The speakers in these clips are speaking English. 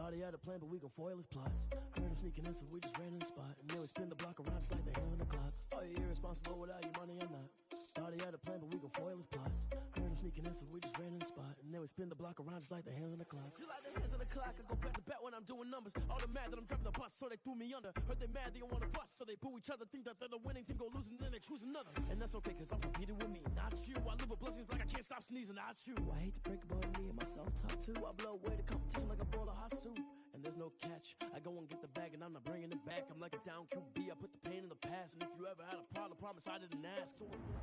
Thought he had a plan, but we gon' foil his plot. Heard him sneaking in, so we just ran in the spot. And then we spin the block around just like the hell in the clock. Are you irresponsible without your money or not? Thought he had a plan, but we gon' foil his plot. Heard him sneaking in, so we just ran in the spot. And then we spin the block around just like the hands on the clock. Just like the hands on the clock, I go back to back when I'm doing numbers. All the mad that I'm dropping the bus, so they threw me under. Heard they mad, they don't wanna fuss, so they boo each other. Think that they're the winning team, go losing, then they choose another. And that's okay, cause I'm competing with me, not you. I live with blessings like I can't stop sneezing, not you. I hate to break about me and myself top two. I blow away the competition like a bowl of hot soup. And there's no catch. I go and get the bag and I'm not bringing it back. I'm like a down QB, I put the pain in the past. And if you ever had a problem, promise I didn't ask. So what's going on?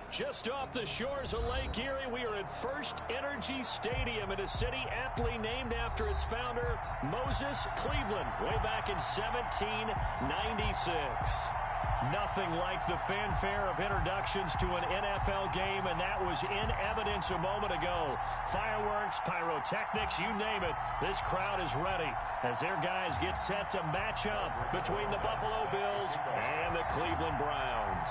Just off the shores of Lake Erie, we are at First Energy Stadium in a city aptly named after its founder, Moses Cleveland, way back in 1796. Nothing like the fanfare of introductions to an NFL game, and that was in evidence a moment ago. Fireworks, pyrotechnics, you name it, this crowd is ready as their guys get set to match up between the Buffalo Bills and the Cleveland Browns.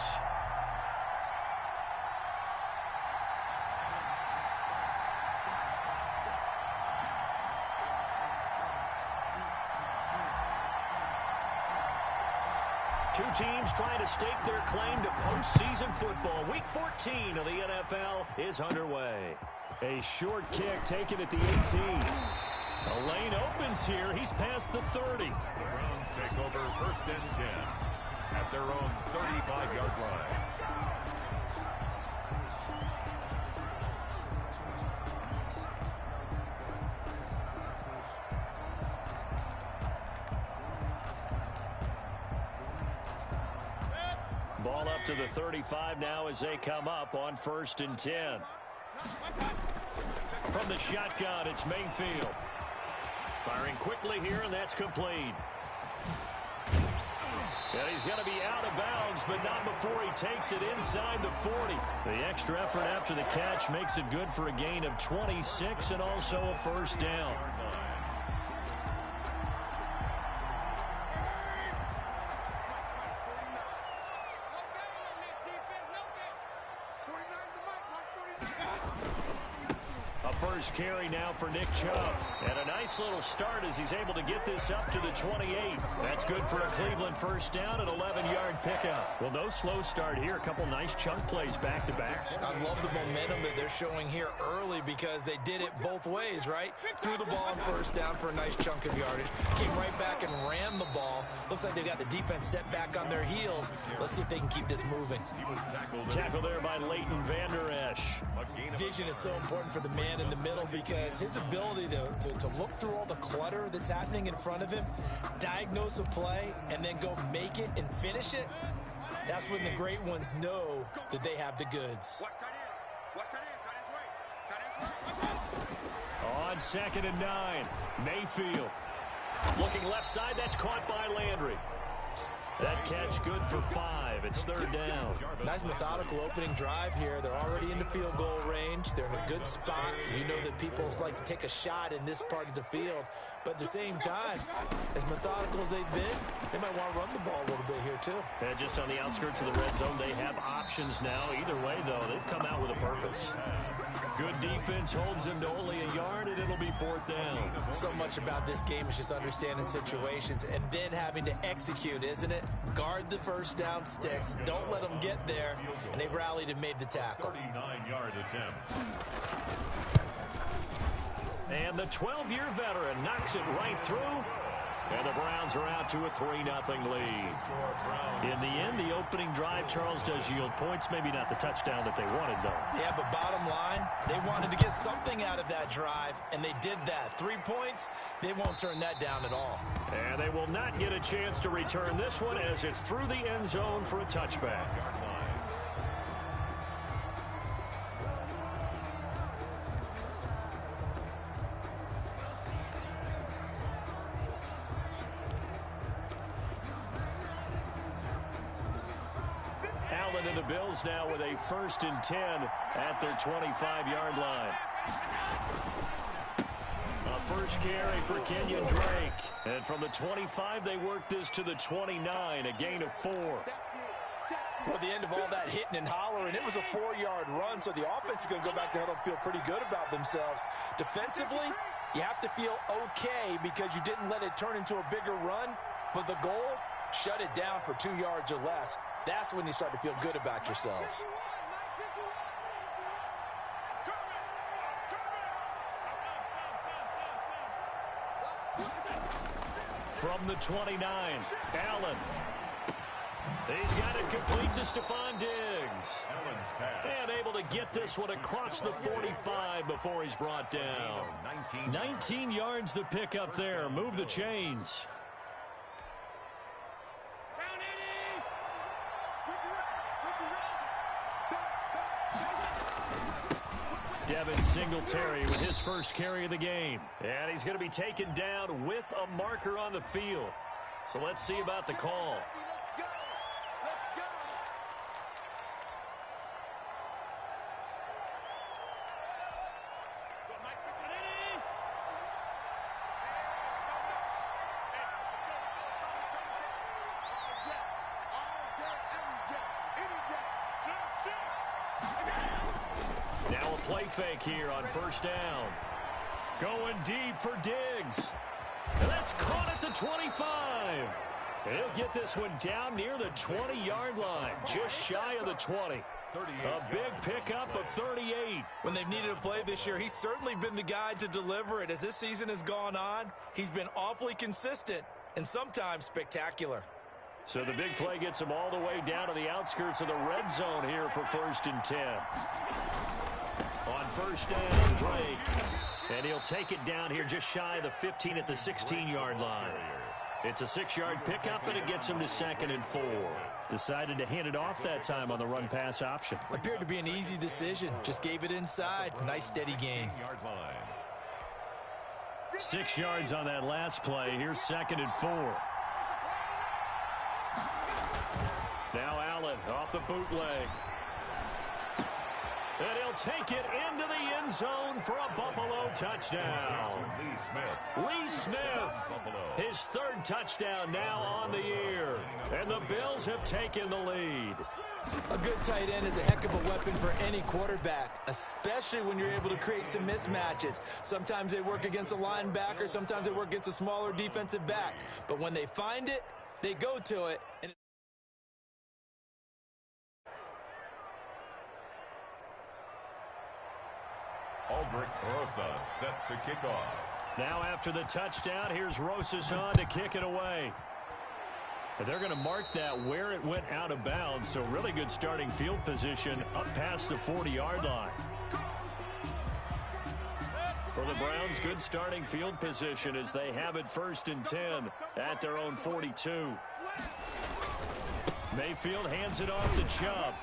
Two teams trying to stake their claim to postseason football. Week 14 of the NFL is underway. A short kick taken at the 18. A lane opens here. He's past the 30. The Browns take over 1st and 10 at their own 35-yard line. Ball up to the 35 now as they come up on 1st and 10. From the shotgun, it's Mayfield. Firing quickly here, and that's complete. And he's going to be out of bounds, but not before he takes it inside the 40. The extra effort after the catch makes it good for a gain of 26 and also a first down. First carry now for Nick Chubb. And a nice little start as he's able to get this up to the 28. That's good for a Cleveland first down and 11-yard pickup. Well, no slow start here. A couple nice chunk plays back-to-back. I love the momentum that they're showing here early because they did it both ways, right? Threw the ball on first down for a nice chunk of yardage. Came right back and ran the ball. Looks like they've got the defense set back on their heels. Let's see if they can keep this moving. Tackled there by Leighton Vander Esch. Vision is so important for the man in the middle because his ability to look through all the clutter that's happening in front of him, diagnose a play, and then go make it and finish it, that's when the great ones know that they have the goods. On 2nd and 9, Mayfield. Looking left side, that's caught by Landry. That catch good for 5. It's 3rd down. Nice methodical opening drive here. They're already into field goal range. They're in a good spot. You know that people like to take a shot in this part of the field. But at the same time, as methodical as they've been, they might want to run the ball a little bit here too. And just on the outskirts of the red zone, they have options now. Either way, though, they've come out with a purpose. Good defense holds him to only a yard, and it'll be 4th down. So much about this game is just understanding situations and then having to execute, isn't it? Guard the first down sticks. Don't let them get there. And they rallied and made the tackle. 39-yard attempt. And the 12-year veteran knocks it right through. And the Browns are out to a 3-0 lead. In the end, the opening drive, Charles, does yield points. Maybe not the touchdown that they wanted, though. Yeah, but bottom line, they wanted to get something out of that drive, and they did that. 3 points, they won't turn that down at all. And they will not get a chance to return this one as it's through the end zone for a touchback. And the Bills now with a 1st and 10 at their 25-yard line. A first carry for Kenyon Drake. And from the 25, they work this to the 29, a gain of 4. Well, the end of all that hitting and hollering, it was a 4-yard run, so the offense is going to go back to huddle and feel pretty good about themselves. Defensively, You have to feel okay because you didn't let it turn into a bigger run, but the goal, shut it down for 2 yards or less. That's when you start to feel good about yourselves. From the 29, Allen. He's got it complete to Stephon Diggs. And able to get this one across the 45 before he's brought down. 19 yards to pick up there. Move the chains. Devin Singletary with his first carry of the game. And he's going to be taken down with a marker on the field. So let's see about the call. Now a play fake here on first down. Going deep for Diggs. And that's caught at the 25. He'll get this one down near the 20-yard line, just shy of the 20. A big pickup of 38. When they've needed a play this year, he's certainly been the guy to deliver it. As this season has gone on, he's been awfully consistent and sometimes spectacular. So the big play gets him all the way down to the outskirts of the red zone here for 1st and 10. On first down, Drake. And he'll take it down here just shy of the 15 at the 16-yard line. It's a 6-yard pickup, and it gets him to 2nd and 4. Decided to hand it off that time on the run-pass option. Appeared to be an easy decision. Just gave it inside. Nice, steady gain. 6 yards on that last play. Here's 2nd and 4. Now Allen off the bootleg. And he'll take it into the end zone for a Buffalo touchdown. Lee Smith, his 3rd touchdown now on the year. And the Bills have taken the lead. A good tight end is a heck of a weapon for any quarterback, especially when you're able to create some mismatches. Sometimes they work against a linebacker, sometimes they work against a smaller defensive back. But when they find it, they go to it. And Aldrich Rosas set to kick off. Now after the touchdown, here's Rosas on to kick it away. And they're going to mark that where it went out of bounds, so really good starting field position up past the 40-yard line. For the Browns, good starting field position as they have it 1st and 10 at their own 42. Mayfield hands it off to Chubb.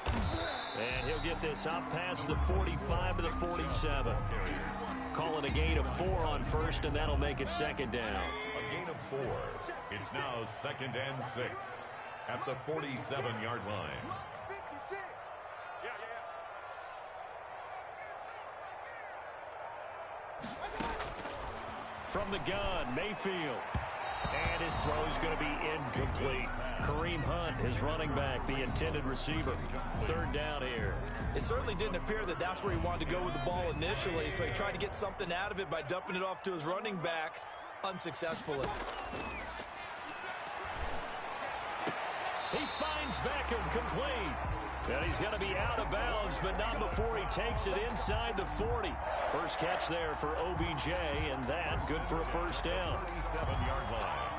And he'll get this up past the 45 to the 47. Call it a gain of 4 on first, and that'll make it 2nd down. A gain of 4. It's now 2nd and 6 at the 47-yard line. From the gun, Mayfield. And his throw is going to be incomplete. Kareem Hunt, his running back, the intended receiver. 3rd down here. It certainly didn't appear that that's where he wanted to go with the ball initially, so he tried to get something out of it by dumping it off to his running back unsuccessfully. He finds Beckham complete. And he's going to be out of bounds, but not before he takes it inside the 40. First catch there for OBJ, and that good for a 1st down. 37-yard line.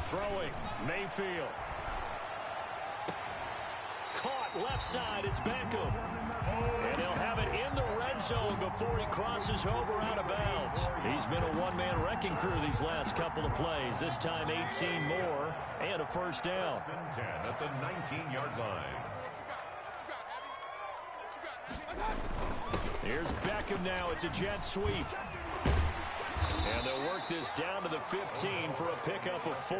Throwing, Mayfield. Caught left side, it's Beckham. And he'll have it in the red zone before he crosses over out of bounds. He's been a one-man wrecking crew these last couple of plays. This time 18 more and a 1st down. 10 at the 19-yard line. Here's Beckham now. It's a jet sweep. And they'll work this down to the 15 for a pickup of 4.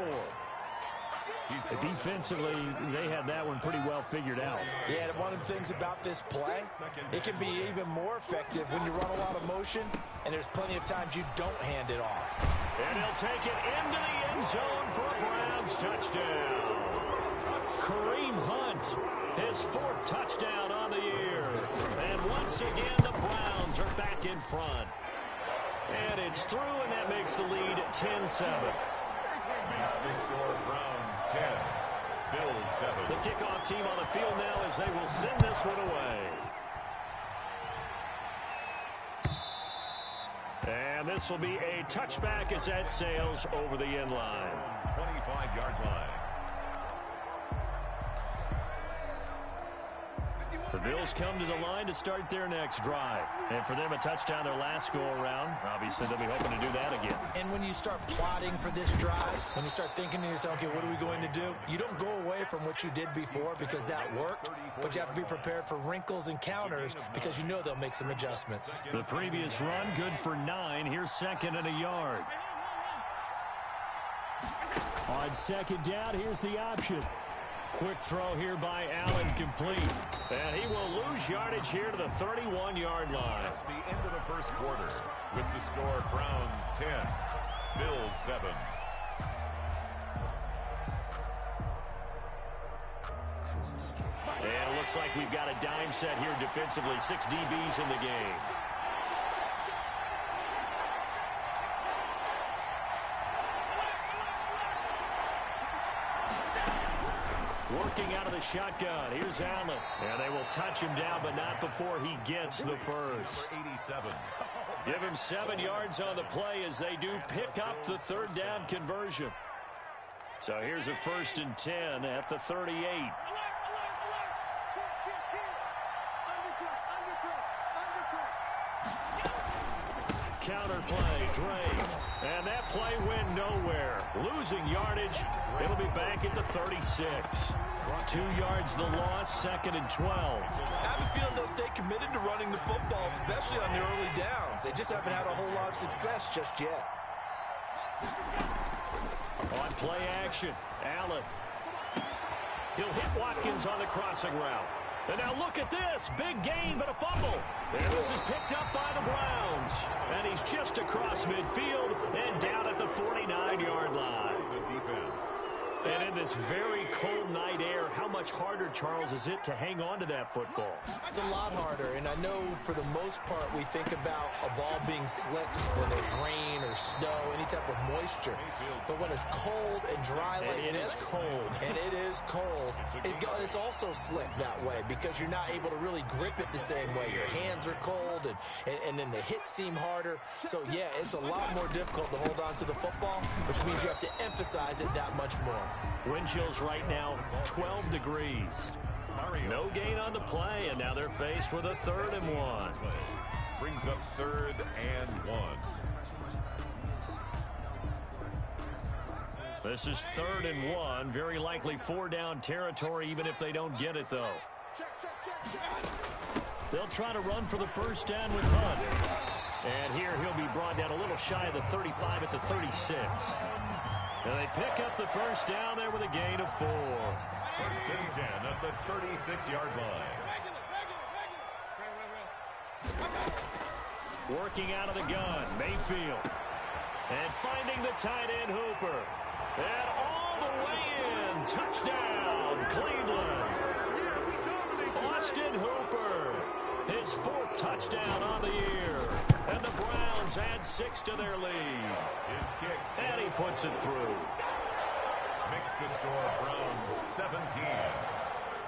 Defensively, they had that one pretty well figured out. Yeah, and one of the things about this play, it can be even more effective when you run a lot of motion, and there's plenty of times you don't hand it off. And he'll take it into the end zone for a Browns touchdown. Kareem Hunt Hunt. His 4th touchdown on the year. And once again, the Browns are back in front. And it's through, and that makes the lead 10-7. Makes the score Browns 10, Bills 7. The kickoff team on the field now as they will send this one away. And this will be a touchback as that sails over the end line. 25-yard line. The Bills come to the line to start their next drive. And for them, a touchdown their last go-around. Obviously, they'll be hoping to do that again. And when you start plotting for this drive, when you start thinking to yourself, okay, what are we going to do? You don't go away from what you did before because that worked, but you have to be prepared for wrinkles and counters because you know they'll make some adjustments. The previous run, good for 9. Here's 2nd and a yard. On 2nd down, here's the option. Quick throw here by Allen, complete. And he will lose yardage here to the 31-yard line. That's the end of the first quarter with the score Browns 10, Bills 7. And it looks like we've got a dime set here defensively. 6 DBs in the game. Working out of the shotgun. Here's Allen. And they will touch him down, but not before he gets the first. 87. Give him 7 yards on the play as they do pick up the 3rd down conversion. So here's a 1st and 10 at the 38. Counter play, Drake. And that play went nowhere. Losing yardage. It'll be back at the 36. 2 yards the loss, 2nd and 12. I have a feeling they'll stay committed to running the football, especially on the early downs. They just haven't had a whole lot of success just yet. On play action, Allen. He'll hit Watkins on the crossing route. And now look at this. Big gain, but a fumble. And this is picked up by the Browns. And he's just across midfield and down at the 49-yard line. The defense. And in this very cold night air, how much harder, Charles, is it to hang on to that football? It's a lot harder, and I know for the most part we think about a ball being slick when there's rain or snow, any type of moisture. But when it's cold and dry like this, and it is cold, it's also slick that way because you're not able to really grip it the same way. Your hands are cold, and then the hits seem harder. So, yeah, it's a lot more difficult to hold on to the football, which means you have to emphasize it that much more. Wind chills right now, 12 degrees. No gain on the play, and now they're faced with a 3rd and 1. Brings up 3rd and 1. This is 3rd and 1. Very likely 4 down territory, even if they don't get it, though. They'll try to run for the 1st down with Hunt. And here he'll be brought down a little shy of the 35 at the 36. And they pick up the 1st down there with a gain of 4. 1st and 10 at the 36-yard line. Working out of the gun, Mayfield. And finding the tight end, Hooper. And all the way in. Touchdown, Cleveland. Austin Hooper. His 4th touchdown on the year. And the Browns add 6 to their lead. His kick. And he puts it through. Makes the score Browns 17.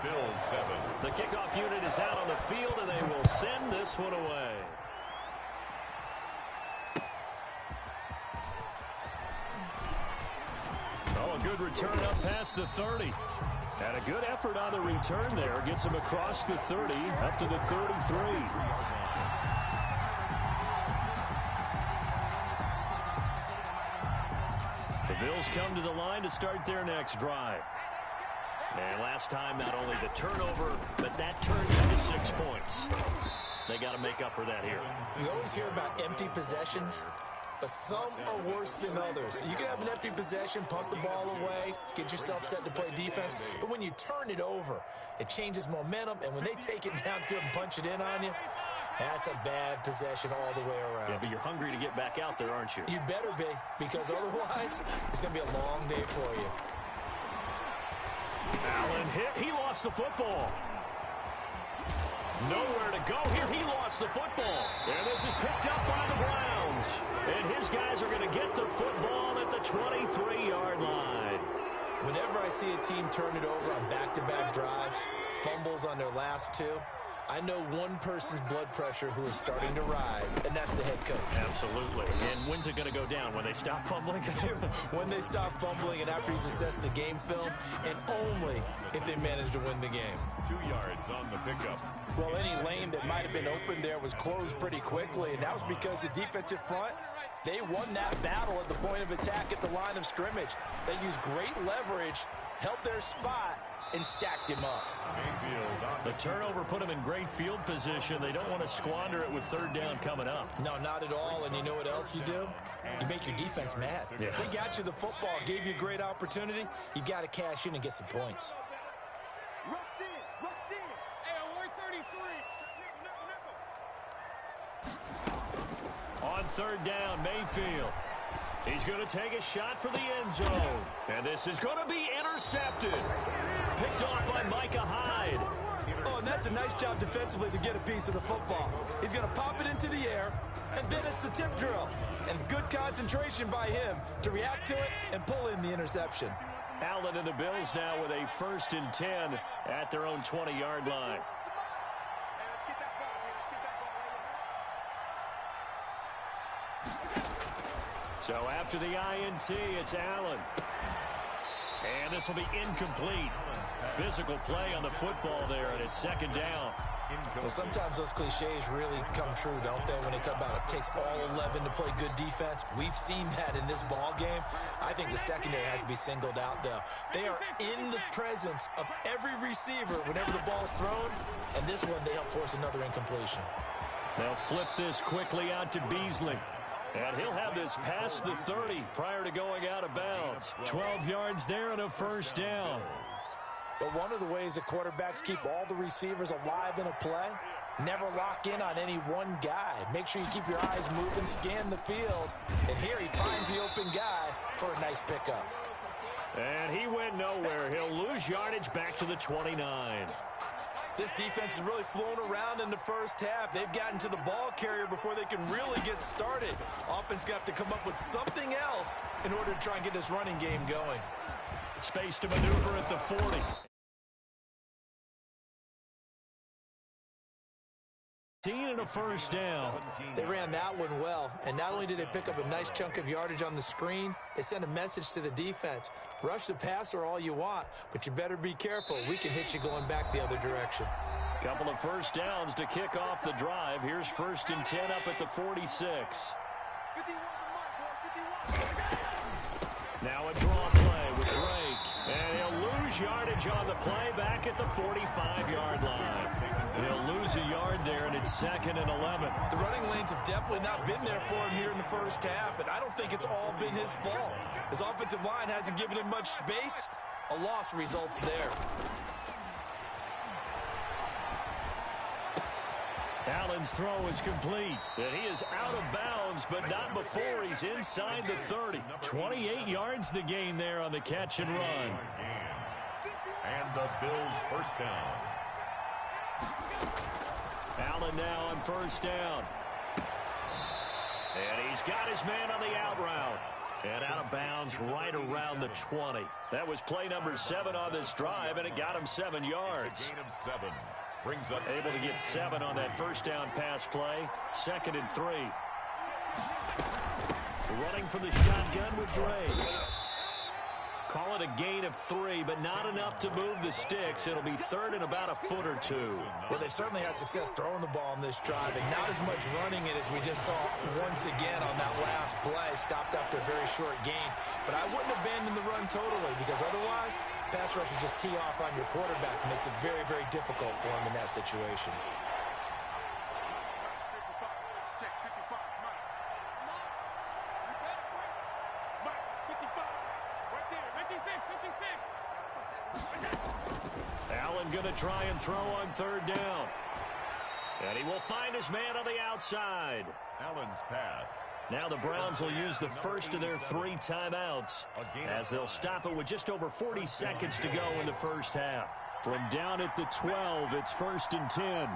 Bills 7. The kickoff unit is out on the field, and they will send this one away. Oh, a good return up past the 30. And a good effort on the return there. Gets him across the 30, up to the 33. The Bills come to the line to start their next drive. And last time, not only the turnover, but that turned into 6 points. They got to make up for that here. You always hear about empty possessions, but some are worse than others. You can have an empty possession, punt the ball away, get yourself set to play defense, but when you turn it over, it changes momentum, and when they take it downfield and punch it in on you, that's a bad possession all the way around. Yeah, but you're hungry to get back out there, aren't you? You better be, because otherwise, it's going to be a long day for you. Allen hit. He lost lost the football. Nowhere to go here. He lost the football. And this is picked up by the Browns. And his guys are going to get the football at the 23-yard line. Whenever I see a team turn it over on back-to-back drives, fumbles on their last two, I know one person's blood pressure who is starting to rise, and that's the head coach. Absolutely. And when's it going to go down? When they stop fumbling? When they stop fumbling and after he's assessed the game film, and only if they manage to win the game. 2 yards on the pickup. Well, any lane that might have been open there was closed pretty quickly, and that was because the defensive front, they won that battle at the point of attack at the line of scrimmage. They used great leverage, held their spot, and stacked him up. The turnover put them in great field position. They don't want to squander it with third down coming up. No, not at all. And you know what else you do? You make your defense mad. Yeah. They got you the football, gave you a great opportunity. You got to cash in and get some points. On third down, Mayfield. He's going to take a shot for the end zone. And this is going to be intercepted. Picked off by Micah Hyde. Oh, and that's a nice job defensively to get a piece of the football. He's going to pop it into the air, and then it's the tip drill. And good concentration by him to react to it and pull in the interception. Allen and the Bills now with a 1st and 10 at their own 20-yard line. So after the INT, it's Allen. And this will be incomplete. Physical play on the football there, and it's 2nd down. Well, sometimes those cliches really come true, don't they, when they talk about it takes all 11 to play good defense. We've seen that in this ball game. I think the secondary has to be singled out, though. They are in the presence of every receiver whenever the ball's thrown, and this one they help force another incompletion. They'll flip this quickly out to Beasley. And he'll have this past the 30 prior to going out of bounds. 12 yards there and a 1st down. But one of the ways that quarterbacks keep all the receivers alive in a play, never lock in on any one guy. Make sure you keep your eyes moving, scan the field. And here he finds the open guy for a nice pickup. And he went nowhere. He'll lose yardage back to the 29. This defense has really flown around in the first half. They've gotten to the ball carrier before they can really get started. Offense going to have to come up with something else in order to try and get this running game going. Space to maneuver at the 40. And a 1st down. They ran that one well, and not only did they pick up a nice chunk of yardage on the screen, they sent a message to the defense. Rush the passer all you want, but you better be careful. We can hit you going back the other direction. Couple of 1st downs to kick off the drive. Here's 1st and 10 up at the 46. Now a draw play with Drake. And he'll lose yardage on the play back at the 45-yard line. He'll lose a yard there, and it's 2nd and 11. The running lanes have definitely not been there for him here in the first half, and I don't think it's all been his fault. His offensive line hasn't given him much space. A loss results there. Allen's throw is complete. And he is out of bounds, but not before he's inside the 30. 28 yards the gain there on the catch and run. And the Bills' 1st down. Allen now on 1st down. And he's got his man on the out route. And out of bounds right around the 20. That was play number 7 on this drive, and it got him 7 yards. Gain of 7. Brings up Able to get 7 on that 1st down pass play. 2nd and 3. Running from the shotgun with Drake. Call it a gain of 3, but not enough to move the sticks. It'll be 3rd and about a foot or 2. Well, they certainly had success throwing the ball on this drive, and not as much running it as we just saw once again on that last play. Stopped after a very short gain. But I wouldn't abandon the run totally, because otherwise, pass rushers just tee off on your quarterback. Makes it very, very difficult for him in that situation. Allen going to try and throw on 3rd down. And he will find his man on the outside. Allen's pass. Now the Browns will use the 1st of their 3 timeouts as they'll stop it with just over 40 seconds to go in the 1st half. From down at the 12, it's 1st and 10.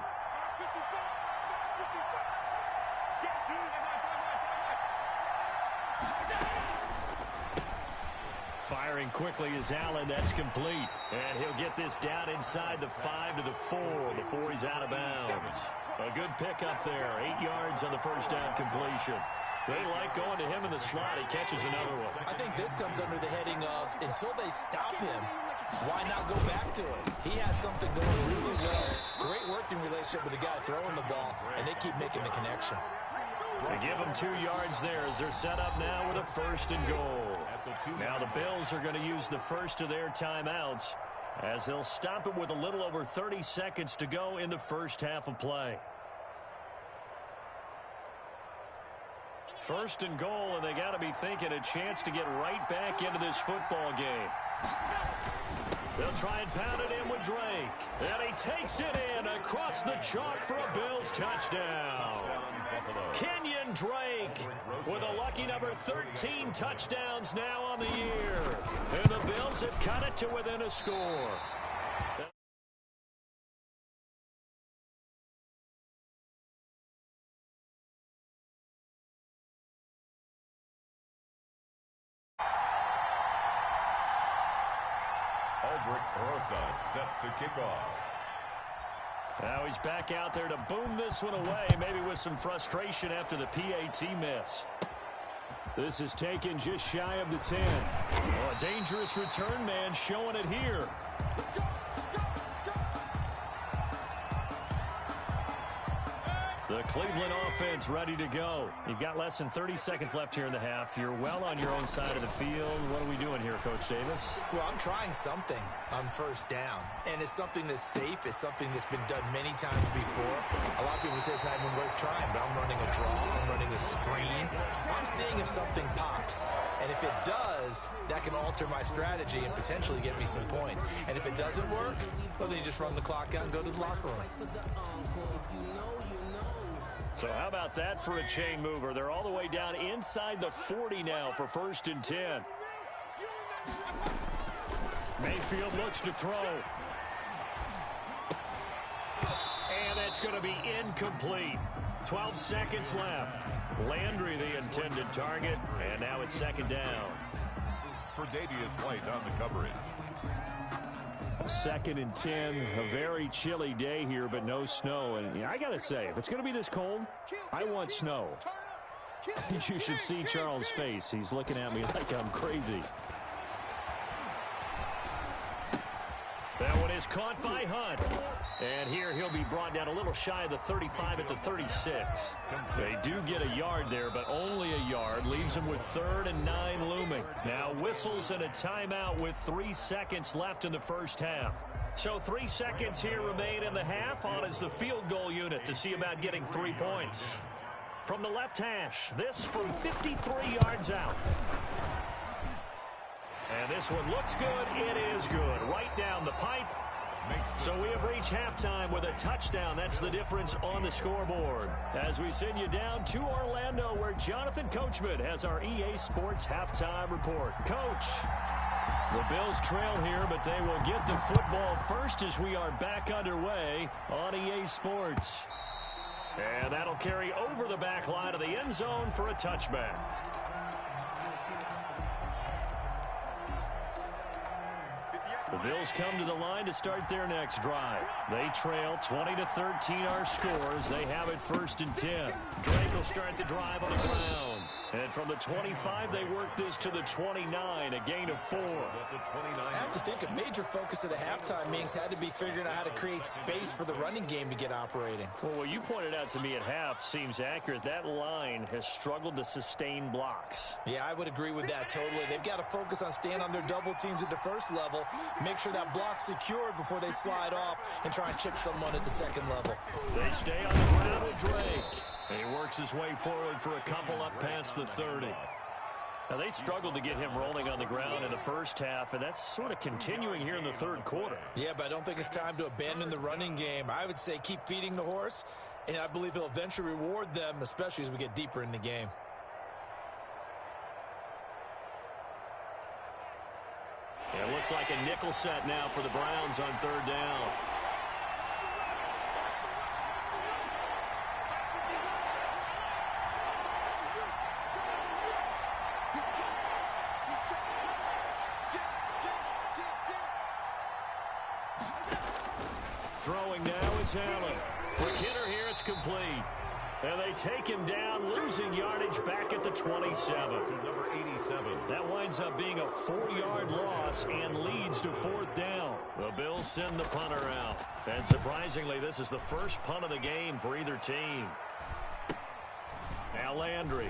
Firing quickly is Allen. That's complete. And he'll get this down inside the 5 to the 4 before he's out of bounds. A good pickup there. 8 yards on the first down completion. They like going to him in the slot. He catches another one. I think this comes under the heading of, until they stop him, why not go back to it? He has something going really well. Great working relationship with the guy throwing the ball, and they keep making the connection. They give him 2 yards there as they're set up now with a 1st and goal. Now the Bills are going to use the first of their timeouts as they'll stop it with a little over 30 seconds to go in the first half of play. 1st and goal, and they got to be thinking a chance to get right back into this football game. They'll try and pound it in with Drake. And he takes it in across the chalk for a Bills touchdown. Kenyon Drake with a lucky number 13 touchdowns now on the year. And the Bills have cut it to within a score. Rosa set to kick off. Now he's back out there to boom this one away, maybe with some frustration after the PAT miss. This is taken just shy of the 10. Oh, a dangerous return man showing it here. The Cleveland offense ready to go. You've got less than 30 seconds left here in the half. You're well on your own side of the field. What are we doing here, Coach Davis? Well, I'm trying something on first down, and it's something that's safe. It's something that's been done many times before. A lot of people say it's not even worth trying, but I'm running a draw. I'm running a screen. I'm seeing if something pops, and if it does, that can alter my strategy and potentially get me some points. And if it doesn't work, well, then you just run the clock out and go to the locker room. So how about that for a chain mover? They're all the way down inside the 40 now for 1st and 10. Mayfield looks to throw. And that's going to be incomplete. 12 seconds left. Landry the intended target, and now it's 2nd down. Tre'Davious White on the coverage. 2nd and 10, a very chilly day here, but no snow. And I got to say, if it's going to be this cold, I want snow. You should see Charles' face. He's looking at me like I'm crazy. That one is caught by Hunt. And here he'll be brought down a little shy of the 35 at the 36. They do get a yard there, but only a yard. Leaves them with 3rd and 9 looming. Now whistles and a timeout with 3 seconds left in the first half. So 3 seconds here remain in the half. On is the field goal unit to see about getting 3 points. From the left hash, this from 53 yards out. And this one looks good. It is good. Right down the pipe. So we have reached halftime with a touchdown. That's the difference on the scoreboard. As we send you down to Orlando, where Jonathan Coachman has our EA Sports halftime report. Coach, the Bills trail here, but they will get the football first as we are back underway on EA Sports. And that'll carry over the back line of the end zone for a touchback. The Bills come to the line to start their next drive. They trail 20-13 our scores. They have it 1st and 10. Drake will start the drive on the ground. And from the 25, they work this to the 29, a gain of 4. I have to think a major focus of the halftime meetings had to be figuring out how to create space for the running game to get operating. Well, what you pointed out to me at half seems accurate. That line has struggled to sustain blocks. Yeah, I would agree with that totally. They've got to focus on staying on their double teams at the first level, make sure that block's secured before they slide off, and try and chip someone at the second level. They stay on the ground with Drake. He works his way forward for a couple up past the 30. Now, they struggled to get him rolling on the ground in the first half, and that's sort of continuing here in the third quarter. Yeah, but I don't think it's time to abandon the running game. I would say keep feeding the horse, and I believe he'll eventually reward them, especially as we get deeper in the game. It looks Looks like a nickel set now for the Browns on third down. Throwing now is Allen. For Kidder here, it's complete. And they take him down, losing yardage back at the 27. Number 87. That winds up being a 4-yard loss and leads to fourth down. The Bills send the punter out. And surprisingly, this is the first punt of the game for either team. Now Landry.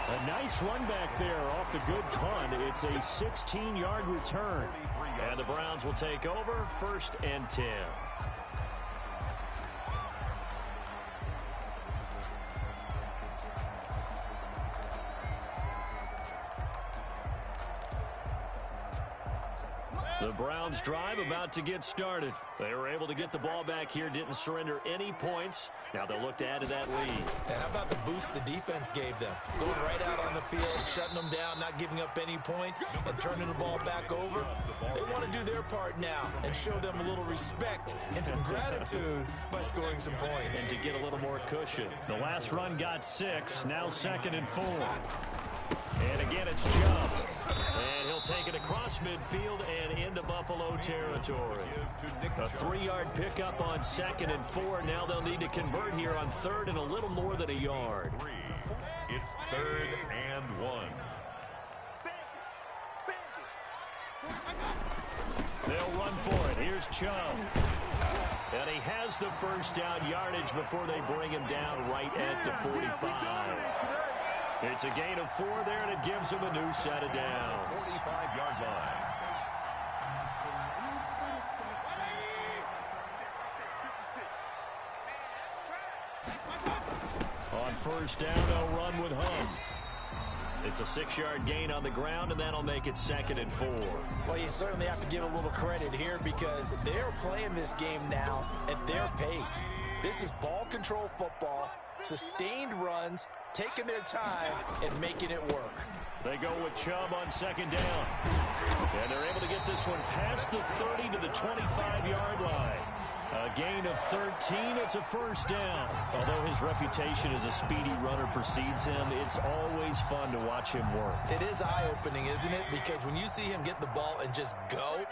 A nice run back there off the good punt. It's a 16-yard return. And the Browns will take over, 1st and 10. The Browns drive about to get started. They were able to get the ball back here, didn't surrender any points. Now they'll look to add to that lead. And how about the boost the defense gave them? Going right out on the field, shutting them down, not giving up any points, and turning the ball back over. They want to do their part now and show them a little respect and some gratitude by scoring some points. And to get a little more cushion. The last run got 6, now 2nd and 4. And again, it's Chubb. And he'll take it across midfield and into Buffalo territory. A 3-yard pickup on 2nd and 4. Now they'll need to convert here on 3rd and a little more than a yard. It's 3rd and 1. They'll run for it. Here's Chubb. And he has the first down yardage before they bring him down right at the 45. It's a gain of 4 there, and it gives him a new set of downs. 45-yard line. On first down, they'll run with Hunt. It's a 6-yard gain on the ground, and that'll make it 2nd and 4. Well, you certainly have to give a little credit here because they're playing this game now at their pace. This is ball control football, sustained runs, taking their time, and making it work. They go with Chubb on 2nd down. And they're able to get this one past the 30 to the 25-yard line. A gain of 13. It's a first down. Although his reputation as a speedy runner precedes him, it's always fun to watch him work. It is eye-opening, isn't it? Because when you see him get the ball and just go,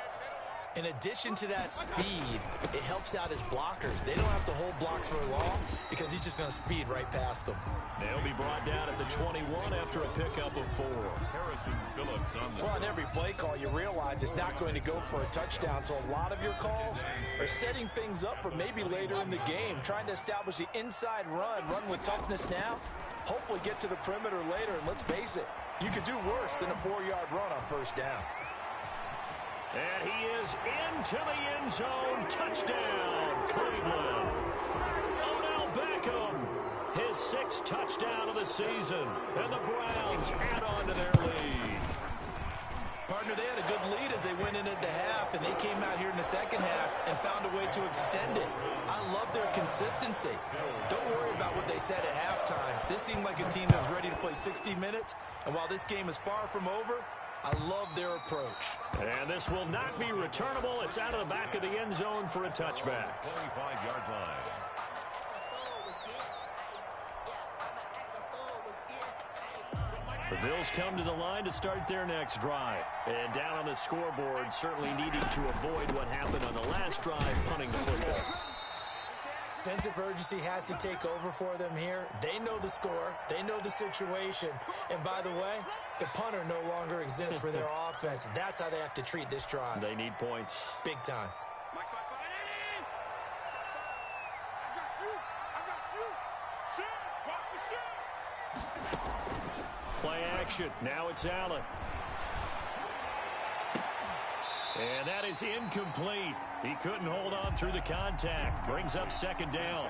in addition to that speed, it helps out his blockers. They don't have to hold blocks for long because he's just going to speed right past them. They'll be brought down at the 21 after a pickup of 4. Harrison Phillips on the... Well, on every play call, you realize it's not going to go for a touchdown, so a lot of your calls are setting things up for maybe later in the game, trying to establish the inside run with toughness now, hopefully get to the perimeter later, and let's face it, you could do worse than a 4-yard run on first down. And he is into the end zone. Touchdown, Cleveland. Odell Beckham, his 6th touchdown of the season. And the Browns add on to their lead. Partner, they had a good lead as they went in at the half, and they came out here in the second half and found a way to extend it. I love their consistency. Don't worry about what they said at halftime. This seemed like a team that was ready to play 60 minutes, and while this game is far from over, I love their approach. And this will not be returnable. It's out of the back of the end zone for a touchback. 25-yard line. The Bills come to the line to start their next drive. And down on the scoreboard, certainly needing to avoid what happened on the last drive, punting the football. Sense of urgency has to take over for them here. They know the score. They know the situation. And by the way, the punter no longer exists for their offense. That's how they have to treat this drive. They need points. Big time. Play action. Now it's Allen. And that is incomplete. He couldn't hold on through the contact. Brings up 2nd down.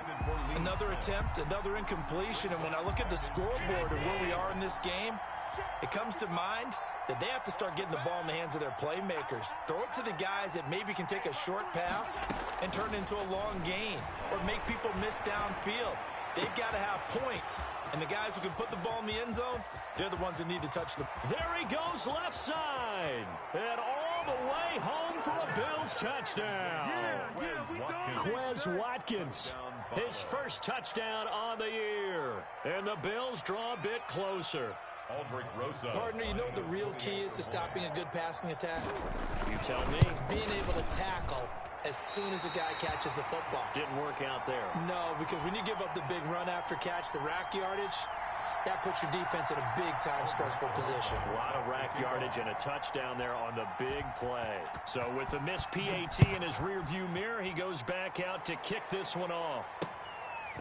Another attempt, another incompletion. And when I look at the scoreboard and where we are in this game, it comes to mind that they have to start getting the ball in the hands of their playmakers. Throw it to the guys that maybe can take a short pass and turn it into a long gain or make people miss downfield. they've got to have points. And the guys who can put the ball in the end zone, they're the ones that need to touch the... There he goes left side. And all the way home for a Bills touchdown. Quez Watkins. His first touchdown on the year. And the Bills draw a bit closer. Partner, you know what the real key is to stopping a good passing attack? You tell me. Being able to tackle as soon as a guy catches the football. Didn't work out there. No, because when you give up the big run after catch, the rack yardage, that puts your defense in a big-time stressful position. A lot of rack yardage and a touchdown there on the big play. So with the missed PAT in his rearview mirror, he goes back out to kick this one off.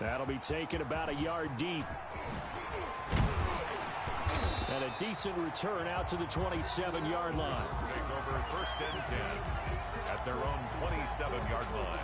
That'll be taken about a yard deep. And a decent return out to the 27-yard line. Take over 1st and 10 at their own 27-yard line.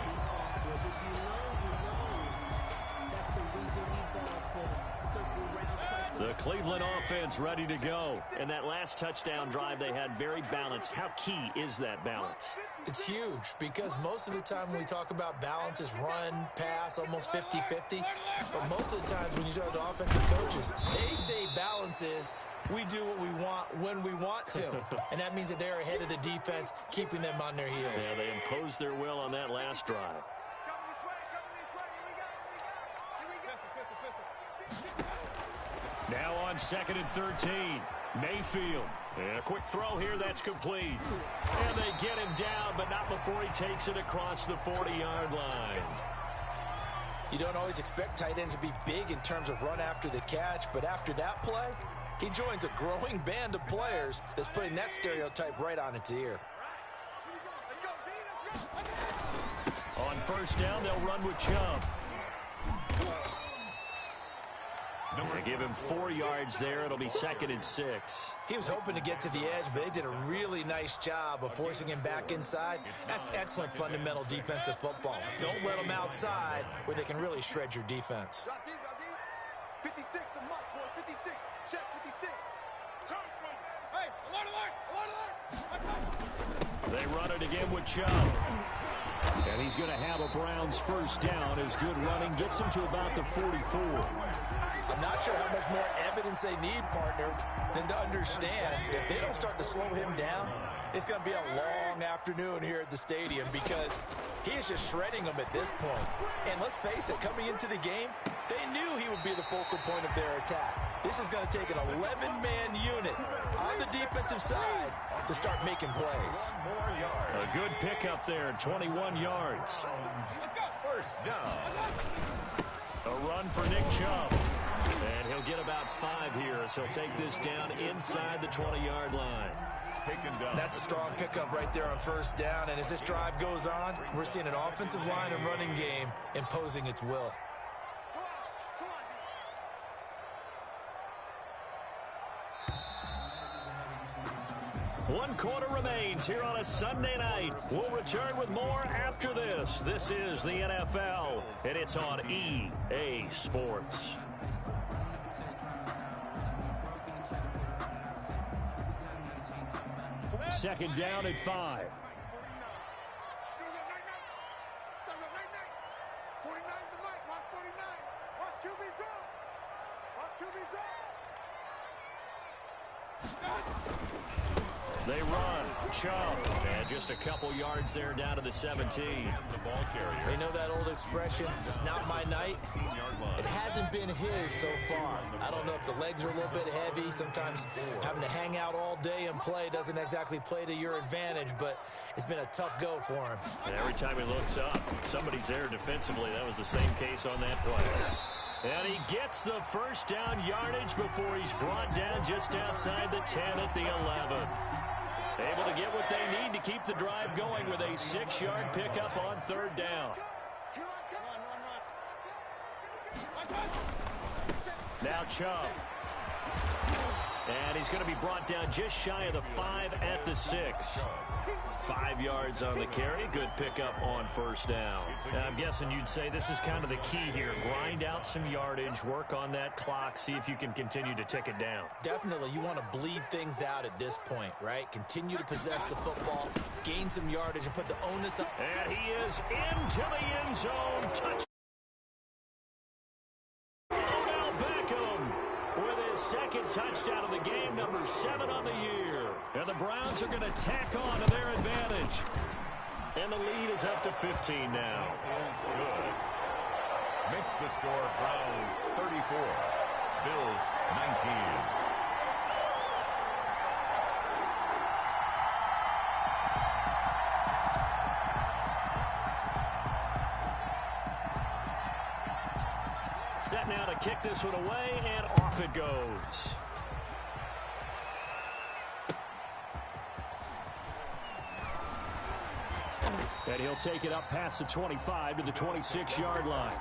The Cleveland offense ready to go. And that last touchdown drive they had very balanced. How key is that balance? It's huge because most of the time when we talk about balance is run, pass, almost 50-50. But most of the times when you talk to offensive coaches, they say balance is we do what we want when we want to. And that means that they're ahead of the defense, keeping them on their heels. Yeah, they imposed their will on that last drive. Now on 2nd and 13. Mayfield. And a quick throw here, that's complete. And they get him down, but not before he takes it across the 40-yard line. You don't always expect tight ends to be big in terms of run after the catch, but after that play, he joins a growing band of players that's putting that stereotype right on its ear. On 1st down, they'll run with Chubb. They give him 4 yards there. It'll be 2nd and 6. He was hoping to get to the edge, but they did a really nice job of forcing him back inside. That's excellent fundamental defensive football. Don't let them outside where they can really shred your defense. 56, the mark, boy, 56. Check 56. Hey, alert. They run it again with Chubb. And he's going to have a Browns 1st down as good running gets him to about the 44. I'm not sure how much more evidence they need, partner, than to understand that if they don't start to slow him down, it's going to be a long afternoon here at the stadium because he is just shredding them at this point. And let's face it, coming into the game, they knew he would be the focal point of their attack. This is going to take an 11-man unit on the defensive side to start making plays. A good pickup there, 21 yards. 1st down. A run for Nick Chubb. And he'll get about 5 here as he'll take this down inside the 20-yard line. Taken down. That's a strong pickup right there on 1st down. And as this drive goes on, we're seeing an offensive line and running game imposing its will. One quarter remains here on a Sunday night. We'll return with more after this. This is the NFL, and it's on EA Sports. Second down at 5. They run. Chubb. And just a couple yards there down to the 17. The ball carrier. They know that old expression, it's not my night. It hasn't been his so far. I don't know if the legs are a little bit heavy. Sometimes having to hang out all day and play doesn't exactly play to your advantage, but it's been a tough go for him. And every time he looks up, somebody's there defensively. That was the same case on that play. And he gets the 1st down yardage before he's brought down just outside the 10 at the 11. Able to get what they need to keep the drive going with a 6-yard pickup on 3rd down. Now Chubb. And he's going to be brought down just shy of the 5 at the 6. 5 yards on the carry. Good pickup on 1st down. And I'm guessing you'd say this is kind of the key here. Grind out some yardage, work on that clock, see if you can continue to tick it down. Definitely, you want to bleed things out at this point, right? Continue to possess the football, gain some yardage, and put the onus up. And he is into the end zone. Touchdown. And the Browns are going to tack on to their advantage. And the lead is up to 15 now. Is good. Makes the score Browns 34, Bills 19. Set now to kick this one away, and off it goes. And he'll take it up past the 25 to the 26-yard line.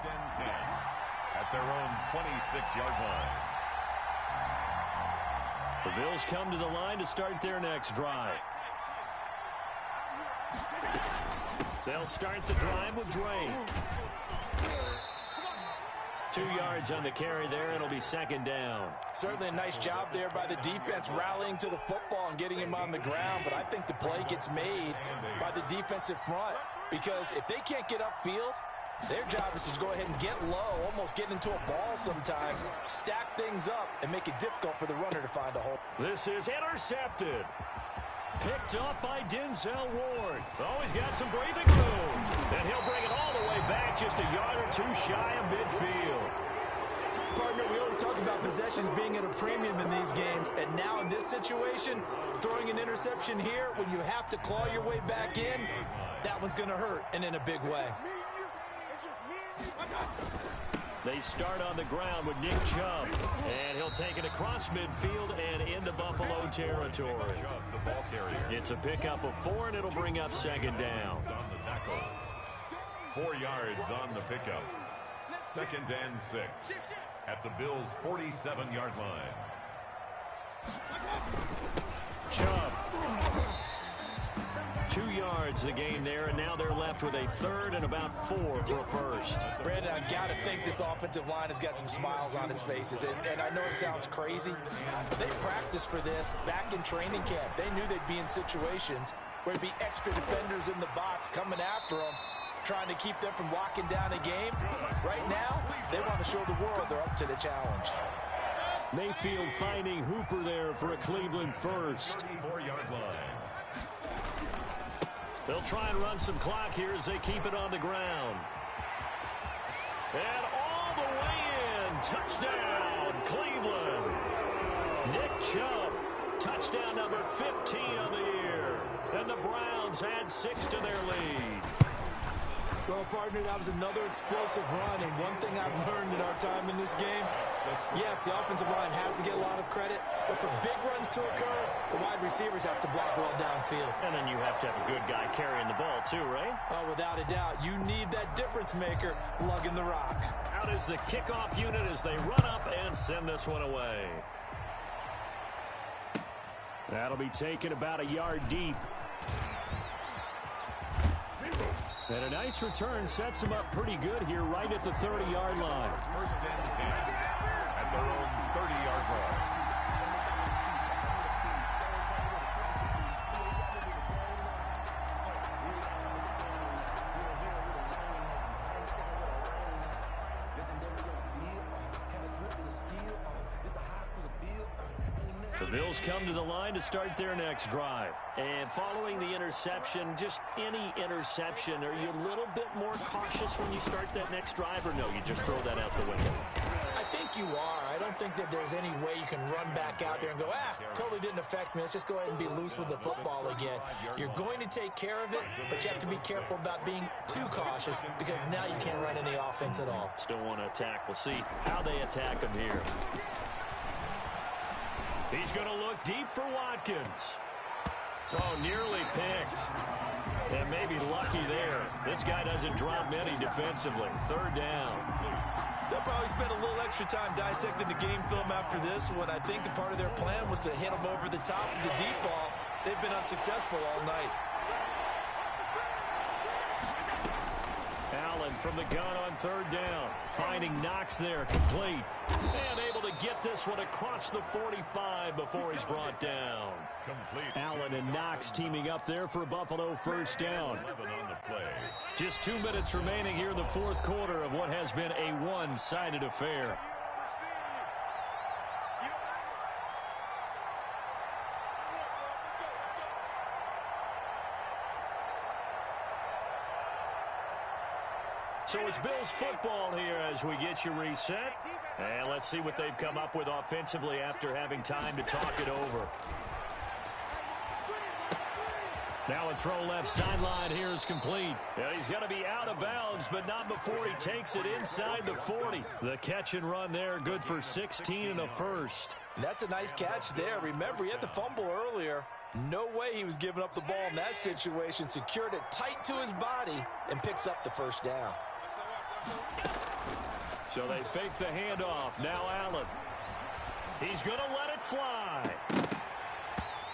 At their own 26-yard line. The Bills come to the line to start their next drive. They'll start the drive with Drake. 2 yards on the carry there. It'll be second down. Certainly a nice job there by the defense rallying to the football and getting him on the ground. But I think the play gets made by the defensive front, because if they can't get upfield, their job is to go ahead and get low, almost get into a ball sometimes, stack things up, and make it difficult for the runner to find a hole. This is intercepted. Picked up by Denzel Ward. Oh, he's got some breathing room. And he'll bring it all the way back, just a yard or two shy of midfield. Partner, we always talk about possessions being at a premium in these games, and now in this situation, throwing an interception here when you have to claw your way back in, that one's going to hurt, and in a big way. They start on the ground with Nick Chubb, and he'll take it across midfield and into Buffalo territory. It's a pickup of 4, and it'll bring up second down. On the tackle. 4 yards on the pickup. Second and 6 at the Bills' 47-yard line. Chubb. 2 yards the gain there, and now they're left with a third and about 4 for a first. Brandon, I've got to think this offensive line has got some smiles on its faces. And I know it sounds crazy, but they practiced for this back in training camp. They knew they'd be in situations where there'd be extra defenders in the box coming after them, trying to keep them from locking down a game. Right now, they want to show the world they're up to the challenge. Mayfield finding Hooper there for a Cleveland first. 34-yard line. They'll try and run some clock here as they keep it on the ground. And all the way in. Touchdown, Cleveland. Nick Chubb, touchdown number 15 on the year. And the Browns add 6 to their lead. Well, partner, that was another explosive run, and one thing I've learned in our time in this game, yes, the offensive line has to get a lot of credit, but for big runs to occur, the wide receivers have to block well downfield. And then you have to have a good guy carrying the ball too, right? Oh, without a doubt. You need that difference maker lugging the rock. Out is the kickoff unit as they run up and send this one away. That'll be taken about a yard deep. And a nice return sets them up pretty good here right at the 30-yard line. First and 10 at their own 30-yard line. The Bills come to the line to start their next drive. And following the interception, just any interception, are you a little bit more cautious when you start that next drive, or no, you just throw that out the window? I think you are. I don't think that there's any way you can run back out there and go, totally didn't affect me. Let's just go ahead and be loose with the football again. You're going to take care of it, but you have to be careful about being too cautious, because now you can't run any offense at all. Still want to attack. We'll see how they attack him here. He's going to look deep for Watkins. Oh, nearly picked. And maybe lucky there. This guy doesn't drop many defensively. Third down. They'll probably spend a little extra time dissecting the game film after this one. I think the part of their plan was to hit them over the top of the deep ball. They've been unsuccessful all night. Allen from the gun on third down. Finding Knox there, complete. And able to get this one across the 45 before he's brought down. Complete. Allen and Knox teaming up there for a Buffalo first down. 11 on the play. Just 2 minutes remaining here in the fourth quarter of what has been a one-sided affair. So it's Bills football here as we get you reset. And let's see what they've come up with offensively after having time to talk it over. Now a throw left sideline here is complete. Yeah, he's going to be out of bounds, but not before he takes it inside the 40. The catch and run there, good for 16 and a first. That's a nice catch there. Remember, he had the fumble earlier. No way he was giving up the ball in that situation. Secured it tight to his body and picks up the first down. So they fake the handoff. Now Allen. He's going to let it fly.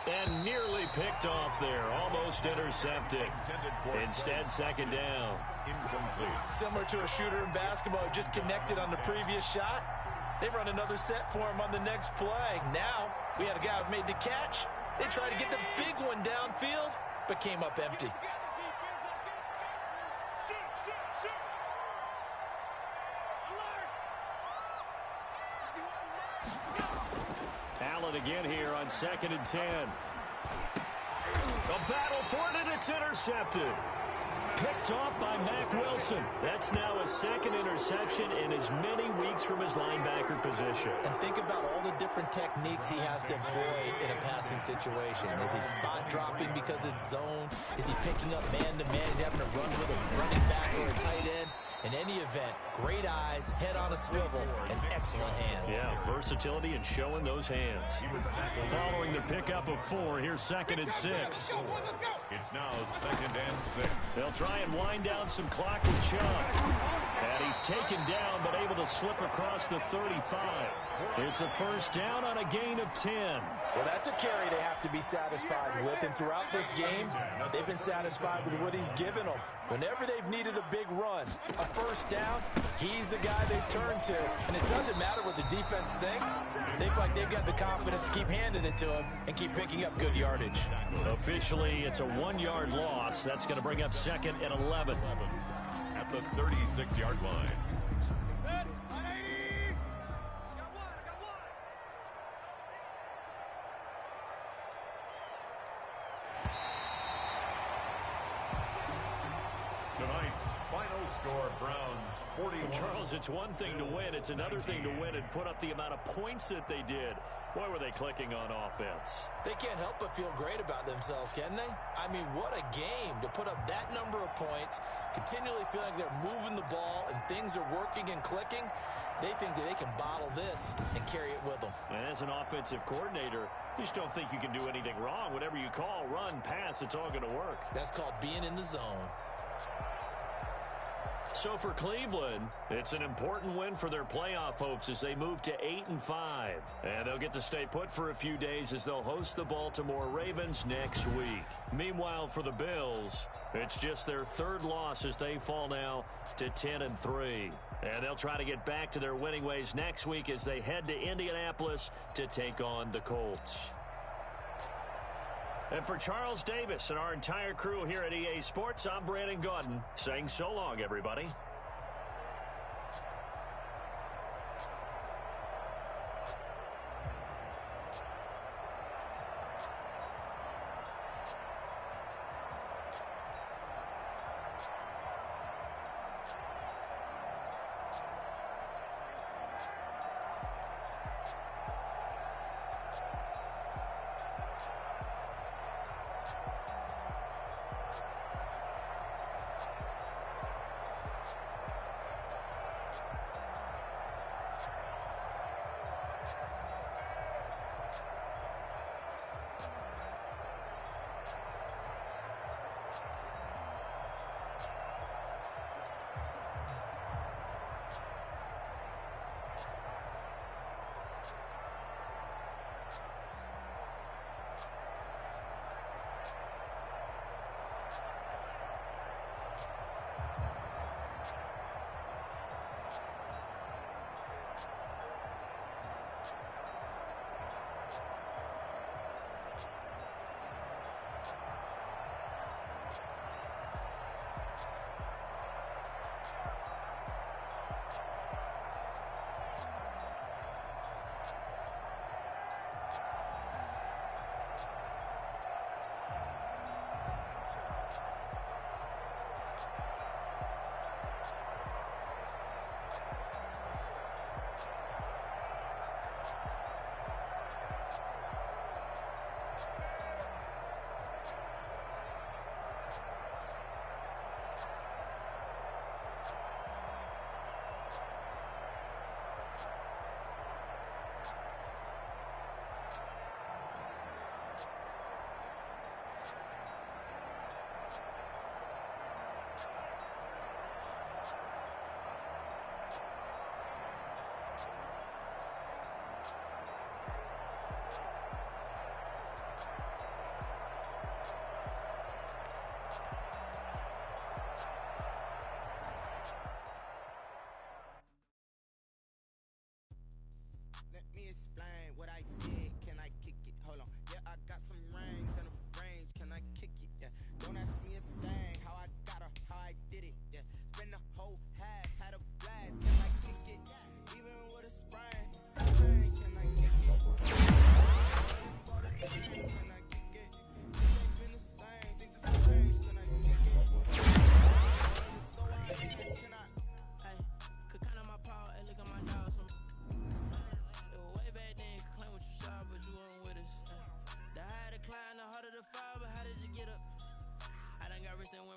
And nearly picked off there. Almost intercepted. Instead, second down. Incomplete. Similar to a shooter in basketball who just connected on the previous shot. They run another set for him on the next play. Now, we had a guy who made the catch. They tried to get the big one downfield, but came up empty. Allen again here on 2nd and 10. A battle for it, and it's intercepted. Picked off by Mack Wilson. That's now a second interception in as many weeks from his linebacker position. And think about all the different techniques he has to employ in a passing situation. Is he spot dropping because it's zone? Is he picking up man-to-man? Is he having to run with a running back or a tight end? In any event, great eyes, head on a swivel, and excellent hands. Yeah, versatility and showing those hands. Following the pickup of 4, here's 2nd and 6. It's now 2nd and 6. They'll try and wind down some clock with Chubb. And he's taken down, but able to slip across the 35. It's a first down on a gain of 10. Well, that's a carry they have to be satisfied with. And throughout this game, they've been satisfied with what he's given them. Whenever they've needed a big run, a first down, he's the guy they've turned to. And it doesn't matter what the defense thinks. They feel like they've got the confidence to keep handing it to him and keep picking up good yardage. Officially, it's a 1-yard loss. That's going to bring up 2nd and 11. At the 36-yard line. Tonight's final score, Browns 41. Charles, it's one thing to win. It's another thing to win and put up the amount of points that they did. Boy, were they clicking on offense. They can't help but feel great about themselves, can they? I mean, what a game to put up that number of points, continually feeling like they're moving the ball and things are working and clicking. They think that they can bottle this and carry it with them. And as an offensive coordinator, you just don't think you can do anything wrong. Whatever you call, run, pass, it's all going to work. That's called being in the zone. So for Cleveland, it's an important win for their playoff hopes as they move to 8-5. And they'll get to stay put for a few days as they'll host the Baltimore Ravens next week. Meanwhile, for the Bills, it's just their 3rd loss as they fall now to 10-3. And they'll try to get back to their winning ways next week as they head to Indianapolis to take on the Colts. And for Charles Davis and our entire crew here at EA Sports, I'm Brandon Gaudin saying so long, everybody.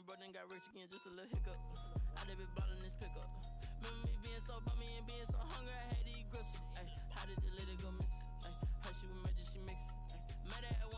bro, then got rich again, just a little hiccup. I done been ballin' this pickup. Remember me being so bummy and being so hungry, I had to eat gristle. Ay, how did the lady go miss? Ay, her she was magic, she mixed. Mad at